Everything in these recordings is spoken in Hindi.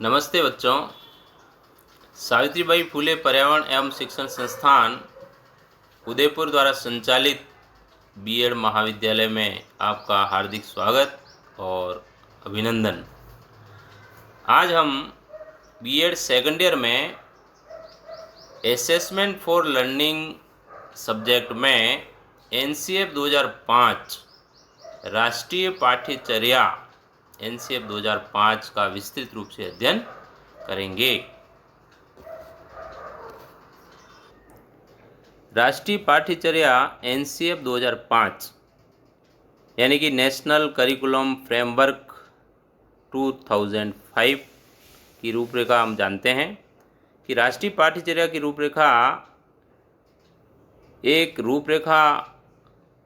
नमस्ते बच्चों। सावित्रीबाई फुले पर्यावरण एवं शिक्षण संस्थान उदयपुर द्वारा संचालित बीएड महाविद्यालय में आपका हार्दिक स्वागत और अभिनंदन। आज हम बीएड सेकंड ईयर में असेसमेंट फॉर लर्निंग सब्जेक्ट में एनसीएफ 2005 राष्ट्रीय पाठ्यचर्या एनसीएफ 2005 का विस्तृत रूप से अध्ययन करेंगे। राष्ट्रीय पाठ्यचर्या एनसीएफ 2005 यानी कि नेशनल करिकुलम फ्रेमवर्क 2005 की रूपरेखा हम जानते हैं कि राष्ट्रीय पाठ्यचर्या की रूपरेखा एक रूपरेखा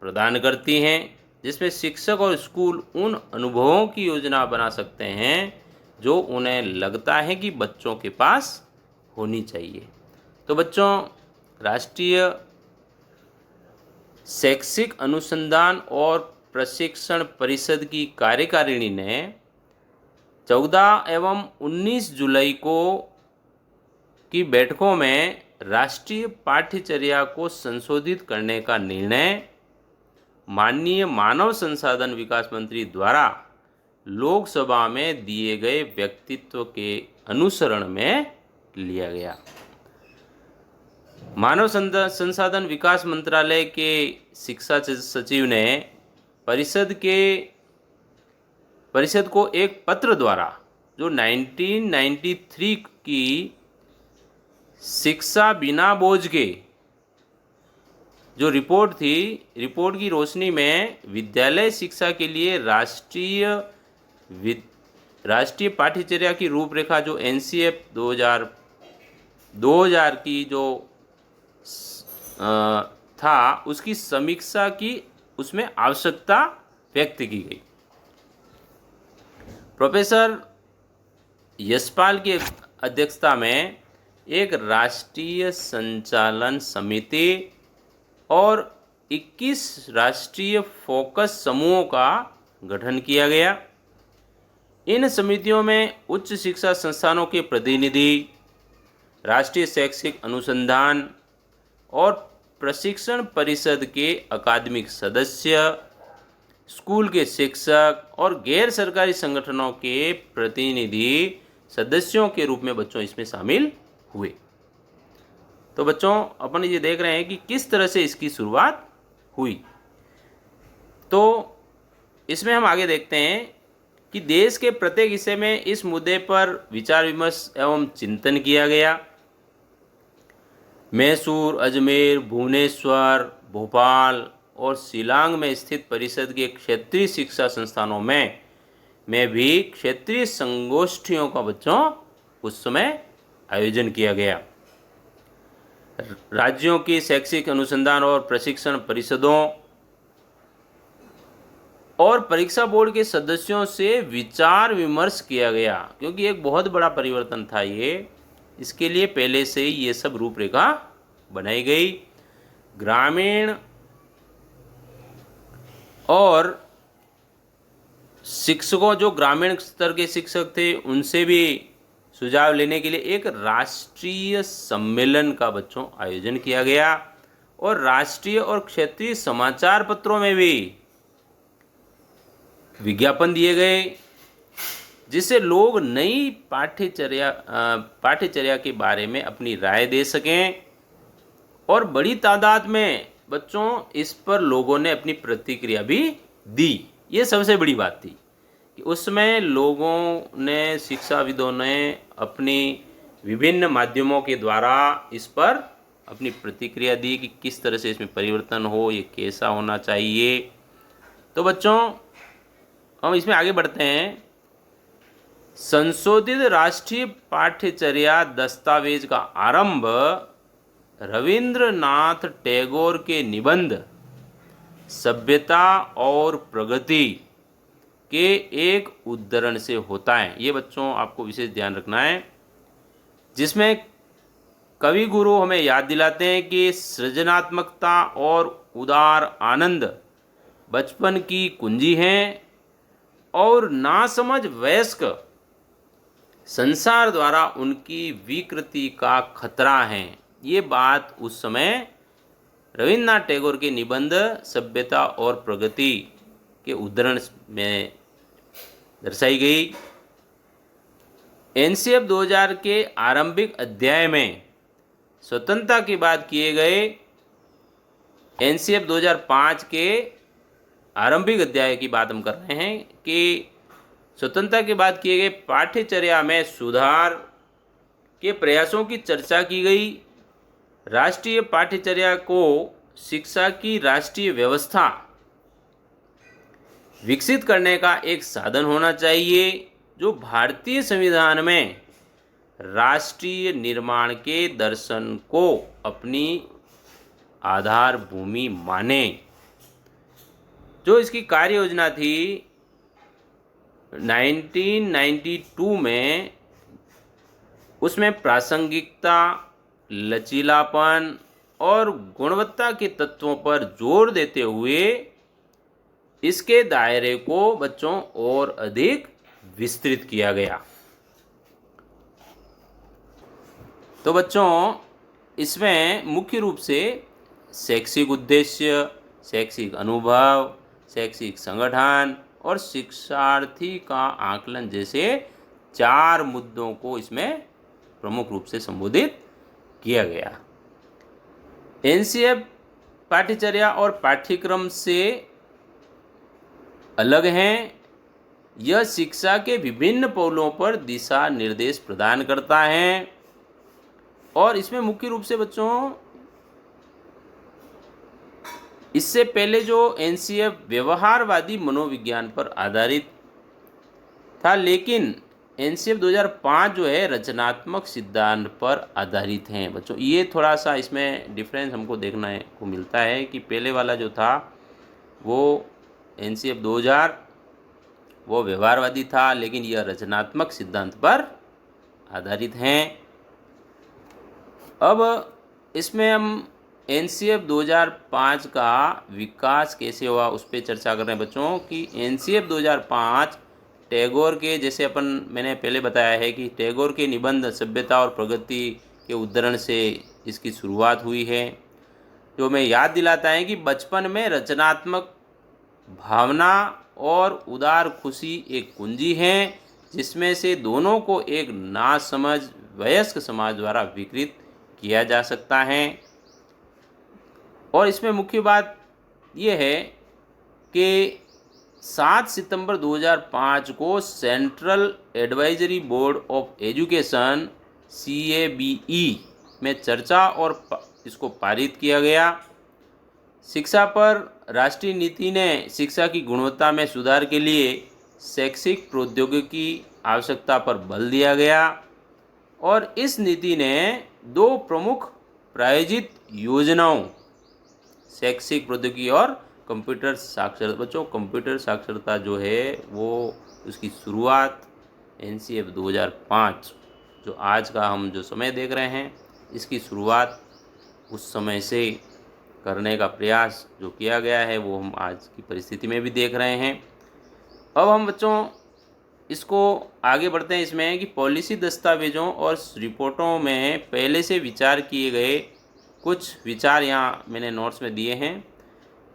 प्रदान करती हैं जिसमें शिक्षक और स्कूल उन अनुभवों की योजना बना सकते हैं जो उन्हें लगता है कि बच्चों के पास होनी चाहिए। तो बच्चों, राष्ट्रीय शैक्षिक अनुसंधान और प्रशिक्षण परिषद की कार्यकारिणी ने 14 एवं 19 जुलाई को की बैठकों में राष्ट्रीय पाठ्यचर्या को संशोधित करने का निर्णय माननीय मानव संसाधन विकास मंत्री द्वारा लोकसभा में दिए गए व्यक्तित्व के अनुसरण में लिया गया। मानव संसाधन विकास मंत्रालय के शिक्षा सचिव ने परिषद को एक पत्र द्वारा जो 1993 की शिक्षा बिना बोझ के जो रिपोर्ट थी, रिपोर्ट की रोशनी में विद्यालय शिक्षा के लिए राष्ट्रीय पाठ्यचर्या की रूपरेखा जो एनसीएफ 2000 की जो था उसकी समीक्षा की, उसमें आवश्यकता व्यक्त की गई। प्रोफेसर यशपाल की अध्यक्षता में एक राष्ट्रीय संचालन समिति और 21 राष्ट्रीय फोकस समूहों का गठन किया गया। इन समितियों में उच्च शिक्षा संस्थानों के प्रतिनिधि, राष्ट्रीय शैक्षिक अनुसंधान और प्रशिक्षण परिषद के अकादमिक सदस्य, स्कूल के शिक्षक और गैर सरकारी संगठनों के प्रतिनिधि सदस्यों के रूप में बच्चों इसमें शामिल हुए। तो बच्चों, अपन ये देख रहे हैं कि किस तरह से इसकी शुरुआत हुई। तो इसमें हम आगे देखते हैं कि देश के प्रत्येक हिस्से में इस मुद्दे पर विचार विमर्श एवं चिंतन किया गया। मैसूर, अजमेर, भुवनेश्वर, भोपाल और शिलांग में स्थित परिषद के क्षेत्रीय शिक्षा संस्थानों में भी क्षेत्रीय संगोष्ठियों का बच्चों उस समय आयोजन किया गया। राज्यों की शैक्षिक अनुसंधान और प्रशिक्षण परिषदों और परीक्षा बोर्ड के सदस्यों से विचार विमर्श किया गया, क्योंकि एक बहुत बड़ा परिवर्तन था ये। इसके लिए पहले से ही ये सब रूपरेखा बनाई गई। ग्रामीण और शिक्षकों, जो ग्रामीण स्तर के शिक्षक थे, उनसे भी सुझाव लेने के लिए एक राष्ट्रीय सम्मेलन का बच्चों आयोजन किया गया और राष्ट्रीय और क्षेत्रीय समाचार पत्रों में भी विज्ञापन दिए गए, जिससे लोग नई पाठ्यचर्या के बारे में अपनी राय दे सकें। और बड़ी तादाद में बच्चों इस पर लोगों ने अपनी प्रतिक्रिया भी दी। ये सबसे बड़ी बात थी कि उसमें लोगों ने, शिक्षाविदों ने अपनी विभिन्न माध्यमों के द्वारा इस पर अपनी प्रतिक्रिया दी कि किस तरह से इसमें परिवर्तन हो, ये कैसा होना चाहिए। तो बच्चों, हम इसमें आगे बढ़ते हैं। संशोधित राष्ट्रीय पाठ्यचर्या दस्तावेज का आरंभ रविंद्रनाथ टैगोर के निबंध सभ्यता और प्रगति के एक उद्धरण से होता है। ये बच्चों आपको विशेष ध्यान रखना है, जिसमें कवि गुरु हमें याद दिलाते हैं कि सृजनात्मकता और उदार आनंद बचपन की कुंजी हैं और नासमझ वयस्क संसार द्वारा उनकी विकृति का खतरा है। ये बात उस समय रविन्द्रनाथ टैगोर के निबंध सभ्यता और प्रगति के उद्धरण में दर्शाई गई। एनसीएफ 2000 के आरंभिक अध्याय में स्वतंत्रता की बात किए गए एनसीएफ 2005 के आरंभिक अध्याय की बात हम कर रहे हैं कि स्वतंत्रता के बाद किए गए पाठ्यचर्या में सुधार के प्रयासों की चर्चा की गई। राष्ट्रीय पाठ्यचर्या को शिक्षा की राष्ट्रीय व्यवस्था विकसित करने का एक साधन होना चाहिए जो भारतीय संविधान में राष्ट्रीय निर्माण के दर्शन को अपनी आधार भूमि माने। जो इसकी कार्य योजना थी 1992 में, उसमें प्रासंगिकता, लचीलापन और गुणवत्ता के तत्वों पर जोर देते हुए इसके दायरे को बच्चों और अधिक विस्तृत किया गया। तो बच्चों, इसमें मुख्य रूप से शैक्षिक उद्देश्य, शैक्षिक अनुभव, शैक्षिक संगठन और शिक्षार्थी का आकलन जैसे 4 मुद्दों को इसमें प्रमुख रूप से संबोधित किया गया। एनसीएफ पाठ्यचर्या और पाठ्यक्रम से अलग हैं। यह शिक्षा के विभिन्न पहलुओं पर दिशा निर्देश प्रदान करता है और इसमें मुख्य रूप से बच्चों, इससे पहले जो एनसीएफ व्यवहारवादी मनोविज्ञान पर आधारित था, लेकिन एनसीएफ 2005 जो है रचनात्मक सिद्धांत पर आधारित हैं। बच्चों, ये थोड़ा सा इसमें डिफरेंस हमको देखने को मिलता है कि पहले वाला जो था वो एनसीएफ 2000 वो व्यवहारवादी था, लेकिन यह रचनात्मक सिद्धांत पर आधारित हैं। अब इसमें हम एनसीएफ 2005 का विकास कैसे हुआ उस पर चर्चा कर रहे हैं बच्चों कि एनसीएफ 2005 टैगोर के, जैसे मैंने पहले बताया है कि टैगोर के निबंध सभ्यता और प्रगति के उद्धरण से इसकी शुरुआत हुई है। जो मैं याद दिलाता है कि बचपन में रचनात्मक भावना और उदार खुशी एक कुंजी है जिसमें से दोनों को एक नासमझ वयस्क समाज द्वारा विकृत किया जा सकता है। और इसमें मुख्य बात यह है कि 7 सितंबर 2005 को central advisory board of education CABE में चर्चा और इसको पारित किया गया। शिक्षा पर राष्ट्रीय नीति ने शिक्षा की गुणवत्ता में सुधार के लिए शैक्षिक प्रौद्योगिकी की आवश्यकता पर बल दिया गया और इस नीति ने 2 प्रमुख प्रायोजित योजनाओं, शैक्षिक प्रौद्योगिकी और कंप्यूटर साक्षरता। बच्चों, कंप्यूटर साक्षरता जो है वो उसकी शुरुआत एनसीएफ 2005 जो आज का हम जो समय देख रहे हैं, इसकी शुरुआत उस समय से करने का प्रयास जो किया गया है वो हम आज की परिस्थिति में भी देख रहे हैं। अब हम बच्चों इसको आगे बढ़ते हैं। इसमें कि पॉलिसी दस्तावेज़ों और रिपोर्टों में पहले से विचार किए गए कुछ विचार यहाँ मैंने नोट्स में दिए हैं।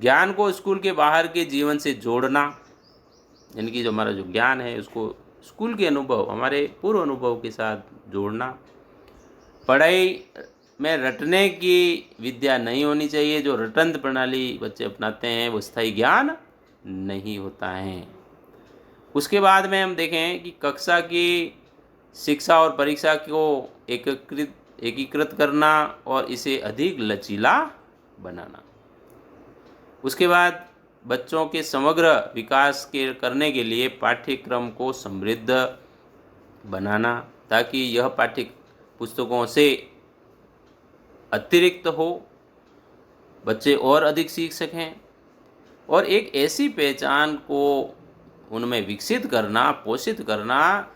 ज्ञान को स्कूल के बाहर के जीवन से जोड़ना, यानी कि जो हमारा जो ज्ञान है उसको स्कूल के अनुभव, हमारे पूर्व अनुभव के साथ जोड़ना। पढ़ाई में रटने की विद्या नहीं होनी चाहिए। जो रटंत प्रणाली बच्चे अपनाते हैं वो स्थायी ज्ञान नहीं होता है। उसके बाद में हम देखें कि कक्षा की शिक्षा और परीक्षा को एकीकृत करना और इसे अधिक लचीला बनाना। उसके बाद बच्चों के समग्र विकास के करने के लिए पाठ्यक्रम को समृद्ध बनाना ताकि यह पाठ्य पुस्तकों से अतिरिक्त हो, बच्चे और अधिक सीख सकें और एक ऐसी पहचान को उनमें विकसित करना, पोषित करना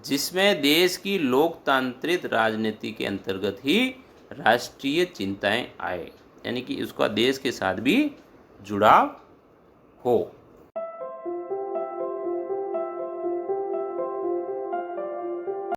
जिसमें देश की लोकतांत्रिक राजनीति के अंतर्गत ही राष्ट्रीय चिंताएं आए, यानी कि उसका देश के साथ भी जुड़ाव हो।